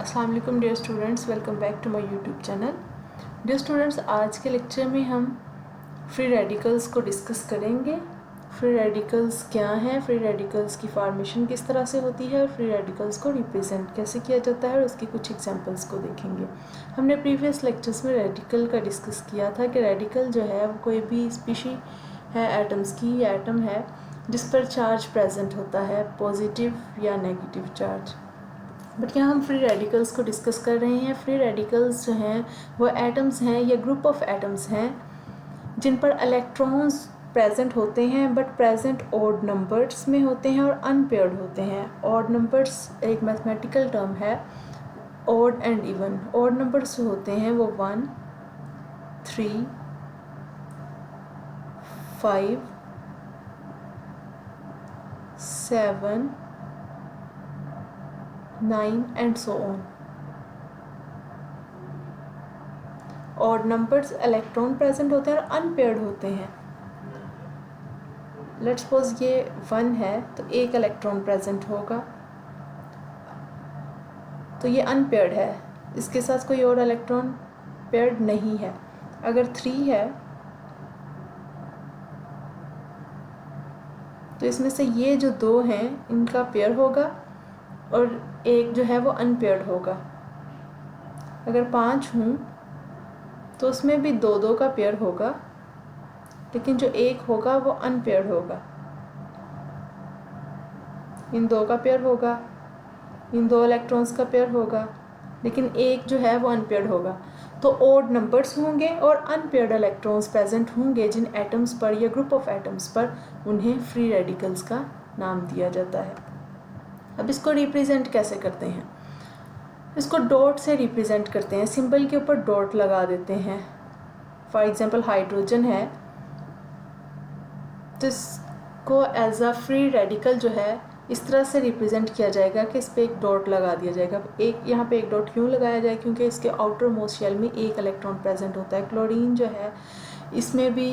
अस्सलाम वालेकुम dear students, welcome back to my YouTube channel. Dear students, आज के लेक्चर में हम फ्री रेडिकल्स को डिस्कस करेंगे। फ्री रेडिकल्स क्या हैं, फ्री रेडिकल्स की फॉर्मेशन किस तरह से होती है और फ्री रेडिकल्स को रिप्रेजेंट कैसे किया जाता है और उसकी कुछ एग्जांपल्स को देखेंगे। हमने प्रीवियस लेक्चर्स में रेडिकल का डिस्कस किया था कि रेडिकल जो है वो कोई भी स्पीशी है एटम्स की, या एटम है जिस पर चार्ज प्रेजेंट होता है, पॉजिटिव या नेगेटिव चार्ज। बट यहाँ हम फ्री रेडिकल्स को डिस्कस कर रहे हैं। फ्री रेडिकल्स जो हैं वो एटम्स हैं या ग्रुप ऑफ एटम्स हैं जिन पर इलेक्ट्रॉन्स प्रेजेंट होते हैं, बट प्रेजेंट ऑड नंबर्स में होते हैं और अनपेयर्ड होते हैं। ऑड नंबर्स एक मैथमेटिकल टर्म है, odd and even. Odd numbers जो होते हैं वो 1, 3, 5, 7, 9 and so on। Odd numbers electron present होते हैं और अनपेयर्ड होते हैं। लेट्स सपोज ये 1 है तो एक इलेक्ट्रॉन प्रेजेंट होगा, तो ये अनपेयर्ड है, इसके साथ कोई और इलेक्ट्रॉन पेयर्ड नहीं है। अगर 3 है तो इसमें से ये जो 2 हैं इनका पेयर होगा और एक जो है वो अनपेयर्ड होगा। अगर 5 हूँ तो उसमें भी 2-2 का पेयर होगा, लेकिन जो एक होगा वो अनपेयर्ड होगा। इन 2 का पेयर होगा, इन 2 इलेक्ट्रॉन्स का पेयर होगा, लेकिन एक जो है वो अनपेयर्ड होगा। तो ऑड नंबर्स होंगे और अनपेयर्ड इलेक्ट्रॉन्स प्रेजेंट होंगे जिन एटम्स पर या ग्रुप ऑफ एटम्स पर, उन्हें फ्री रेडिकल्स का नाम दिया जाता है। अब इसको रिप्रेजेंट कैसे करते हैं? इसको डॉट से रिप्रेजेंट करते हैं, सिंबल के ऊपर डॉट लगा देते हैं। फॉर एग्जांपल हाइड्रोजन है तो इसको एज अ फ्री रेडिकल जो है इस तरह से रिप्रेजेंट किया जाएगा कि इस पर एक डॉट लगा दिया जाएगा। एक यहाँ पे एक डॉट क्यों लगाया जाए? क्योंकि इसके आउटर मोस्ट शेल में एक इलेक्ट्रॉन प्रेजेंट होता है। क्लोरीन जो है इसमें भी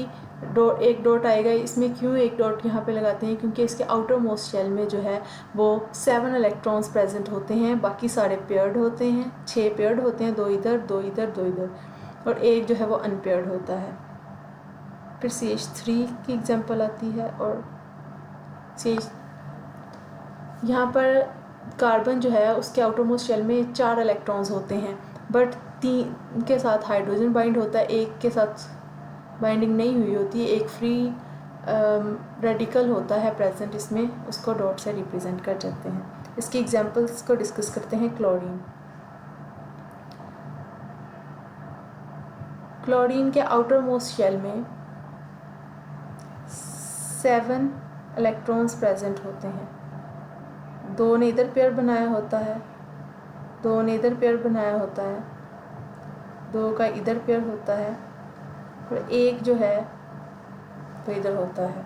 एक डॉट आएगा। इसमें क्यों एक डॉट यहाँ पे लगाते हैं? क्योंकि इसके आउटर मोस्ट शेल में जो है वो 7 इलेक्ट्रॉन्स प्रेजेंट होते हैं, बाकी सारे पेयर्ड होते हैं। 6 पेयर्ड होते हैं, 2 इधर 2 इधर 2 इधर, और एक जो है वो अनपेयर्ड होता है। फिर CH3 की एग्जांपल आती है, और CH यहाँ पर कार्बन जो है उसके आउटर मोस्ट शेल में 4 इलेक्ट्रॉन्स होते हैं, बट 3 के साथ हाइड्रोजन बाइंड होता है, एक के साथ बाइंडिंग नहीं हुई होती है। एक फ्री रेडिकल होता है प्रेजेंट इसमें, उसको डॉट से रिप्रेजेंट कर जाते हैं। इसकी एग्जांपल्स को डिस्कस करते हैं। क्लोरीन के आउटर मोस्ट शेल में 7 इलेक्ट्रॉन्स प्रेजेंट होते हैं। 2 ने इधर पेयर बनाया होता है, 2 ने इधर पेयर बनाया होता है, 2 का इधर पेयर होता है, और एक जो है वो इधर होता है।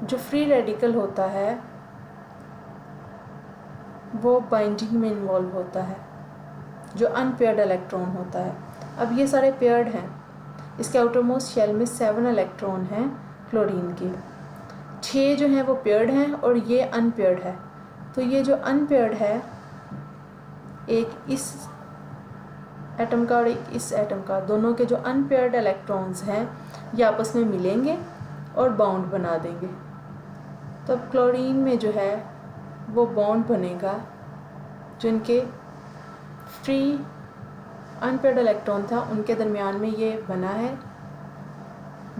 जो फ्री रेडिकल होता है वो बाइंडिंग में इन्वॉल्व होता है, जो अनपेयर्ड इलेक्ट्रॉन होता है। अब ये सारे पेयर्ड हैं, इसके आउटर मोस्ट शेल में 7 इलेक्ट्रॉन हैं क्लोरीन के, 6 जो हैं वो पेयर्ड हैं और ये अनपेयर्ड है। तो ये जो अनपेयर्ड है, एक इस एटम का और एक इस एटम का, दोनों के जो अनपेयर्ड इलेक्ट्रॉन्स हैं ये आपस में मिलेंगे और बाउंड बना देंगे। तो अब क्लोरीन में जो है वो बाउंड बनेगा, जो इनके फ्री अनपेयर्ड इलेक्ट्रॉन था उनके दरमियान में ये बना है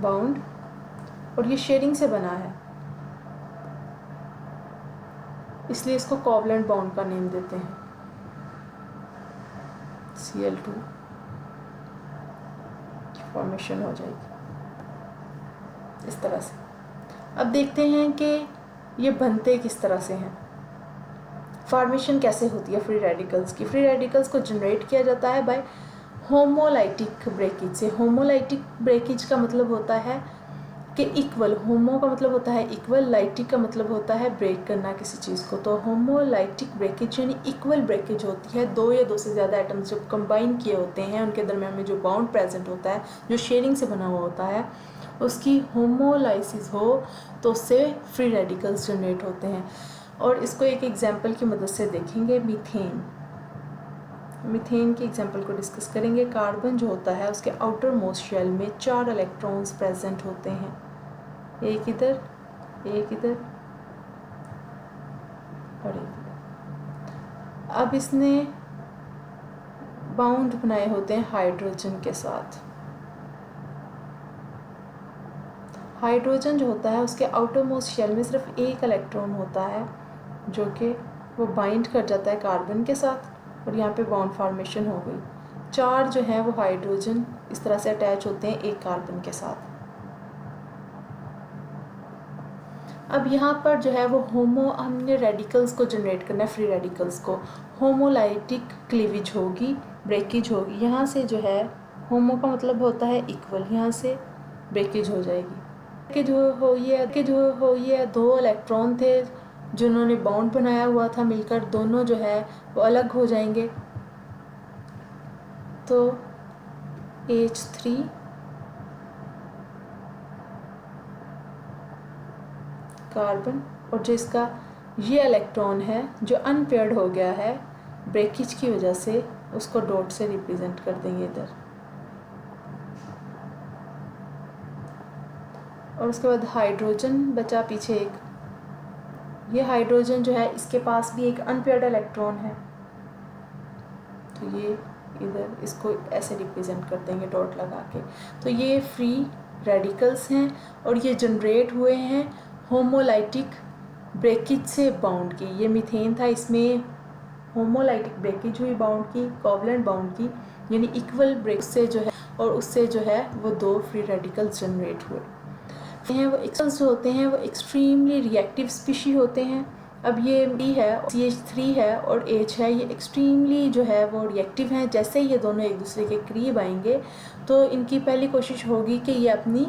बाउंड, और ये शेयरिंग से बना है, इसलिए इसको कोवलेंट बाउंड का नेम देते हैं। Cl2 की फॉर्मेशन हो जाएगी इस तरह से। अब देखते हैं कि ये बनते किस तरह से हैं, फॉर्मेशन कैसे होती है फ्री रेडिकल्स की। फ्री रेडिकल्स को जनरेट किया जाता है बाय होमोलाइटिक ब्रेकेज से। होमोलाइटिक ब्रेकेज का मतलब होता है कि इक्वल, होमो का मतलब होता है इक्वल, लाइटिक का मतलब होता है ब्रेक करना किसी चीज़ को। तो होमोलाइटिक ब्रेकेज यानी इक्वल ब्रेकेज होती है। 2 या 2 से ज़्यादा एटम्स जब कंबाइन किए होते हैं, उनके दरम्यान में जो बाउंड प्रेजेंट होता है, जो शेयरिंग से बना हुआ होता है, उसकी होमोलाइसिस हो तो उससे फ्री रेडिकल्स जनरेट होते हैं। और इसको एक एग्जांपल की मदद से देखेंगे। मीथेन की एग्जांपल को डिस्कस करेंगे। कार्बन जो होता है उसके आउटर मोस्ट शेल में 4 इलेक्ट्रॉन्स प्रेजेंट होते हैं, एक इधर, एक इधर और एक इधर। अब इसने बाउंड बनाए होते हैं हाइड्रोजन के साथ। हाइड्रोजन जो होता है उसके आउटर मोस्ट शेल में सिर्फ एक इलेक्ट्रॉन होता है जो कि वो बाइंड कर जाता है कार्बन के साथ और यहाँ पे बॉन्ड फॉर्मेशन हो गई। 4 जो हैं वो हाइड्रोजन इस तरह से अटैच होते हैं एक कार्बन के साथ। अब यहाँ पर जो है वो हमने रेडिकल्स को जनरेट करना है, फ्री रेडिकल्स को। होमोलाइटिक क्लीवेज होगी, ब्रेकेज होगी। यहाँ से जो है होमो का मतलब होता है इक्वल, यहाँ से ब्रेकेज हो जाएगी। कि जो ये 2 इलेक्ट्रॉन थे जिन्होंने बॉन्ड बनाया हुआ था मिलकर, दोनों जो है वो अलग हो जाएंगे। तो H3 कार्बन और जो इसका ये इलेक्ट्रॉन है जो अनपेयर्ड हो गया है ब्रेकेज की वजह से, उसको डॉट से रिप्रेजेंट कर देंगे इधर। और उसके बाद हाइड्रोजन बचा पीछे एक। ये हाइड्रोजन जो है इसके पास भी एक अनपेयर्ड इलेक्ट्रॉन है, तो ये इधर इसको ऐसे रिप्रेजेंट कर देंगे डॉट लगा के। तो ये फ्री रेडिकल्स हैं और ये जनरेट हुए हैं होमोलाइटिक ब्रेकेज से बाउंड की। ये मीथेन था, इसमें होमोलाइटिक ब्रेकेज हुई बाउंड की, कोवलेंट बाउंड की, यानी इक्वल ब्रेक से जो है, और उससे जो है वो 2 फ्री रेडिकल्स जनरेट हुए हैं। वो एक्सल्स जो होते हैं वो एक्सट्रीमली रिएक्टिव स्पीशी होते हैं। अब ये B है, CH3 है और H है, ये एक्सट्रीमली जो है वो रिएक्टिव हैं। जैसे ये दोनों एक दूसरे के करीब आएंगे तो इनकी पहली कोशिश होगी कि ये अपनी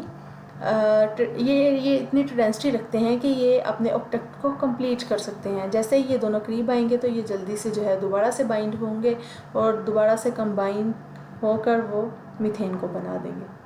ये इतनी टेंडेंसी रखते हैं कि ये अपने ऑक्टेट को कंप्लीट कर सकते हैं। जैसे ही ये दोनों करीब आएंगे तो ये जल्दी से जो है दोबारा से बाइंड होंगे और दोबारा से कंबाइन होकर वो मीथेन को बना देंगे।